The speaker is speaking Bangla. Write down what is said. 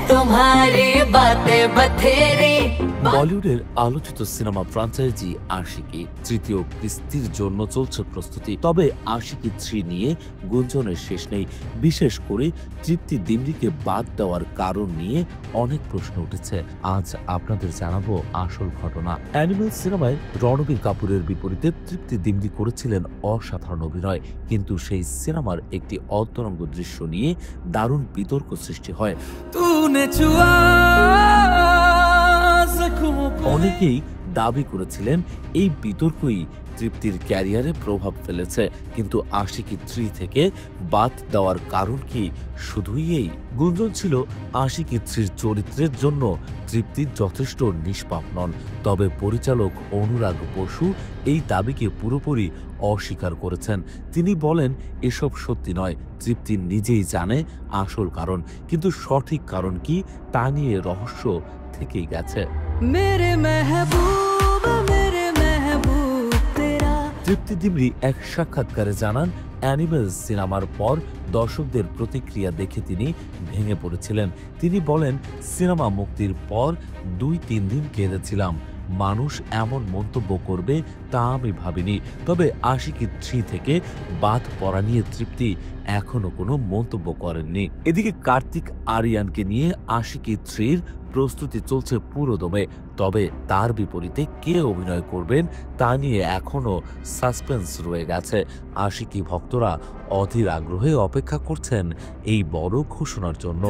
तुम्हारी बातें बथेरी। বলিউডের আলোচিত সিনেমা ফ্রাঞ্চাইজি আশিকি তৃতীয় কিস্তির জন্য চলছে প্রস্তুতি। তবে আশিকি 3 নিয়ে গুঞ্জনের শেষ নেই। বিশেষ করে তৃপ্তি ডিমরিকে বাদ দেওয়ার কারণ নিয়ে অনেক প্রশ্ন উঠেছে। আজ আপনাদের জানাবো আসল ঘটনা। অ্যানিমেল সিনেমায় রণবীর কাপুরের বিপরীতে তৃপ্তি ডিমরি করেছিলেন অসাধারণ অভিনয়, কিন্তু সেই সিনেমার একটি অন্তরঙ্গ দৃশ্য নিয়ে দারুণ বিতর্ক সৃষ্টি হয়। অনেকেই দাবি করেছিলেন এই বিতর্কই তৃপ্তির ক্যারিয়ারে প্রভাব ফেলেছে, কিন্তু আশিকি 3 থেকে বাদ দেওয়ার কারণ কি শুধুই এই? গুঞ্জন ছিল আশিকি 3 চরিত্রের জন্য তৃপ্তি যথেষ্ট নিষ্পাপ নন। তবে পরিচালক অনুরাগ বসু এই দাবিকে পুরোপুরি অস্বীকার করেছেন। তিনি বলেন, এসব সত্যি নয়। তৃপ্তি নিজেই জানে আসল কারণ, কিন্তু সঠিক কারণ কি তা নিয়ে রহস্য থেকেই গেছে। তৃপ্তি ডিমরি এক সাক্ষাৎকারে জানান, অ্যানিমেল সিনেমার পর দর্শকদের প্রতিক্রিয়া দেখে তিনি ভেঙে পড়েছিলেন। তিনি বলেন, সিনেমা মুক্তির পর 2-3 দিন কেঁদেছিলাম। মানুষ এমন মন্তব্য করবে তা আমি ভাবিনি। তবে আশিকি 3 থেকে বাদ পড়া নিয়ে তৃপ্তি এখনো কোনো মন্তব্য করেননি। এদিকে কার্তিক আরিয়ানকে নিয়ে আশিকি 3-র প্রস্তুতি চলছে পুরোদমে। তবে তার বিপরীতে কে অভিনয় করবেন তা নিয়ে এখনো সাসপেন্স রয়ে গেছে। আশিকি ভক্তরা অধীর আগ্রহে অপেক্ষা করছেন এই বড় ঘোষণার জন্য।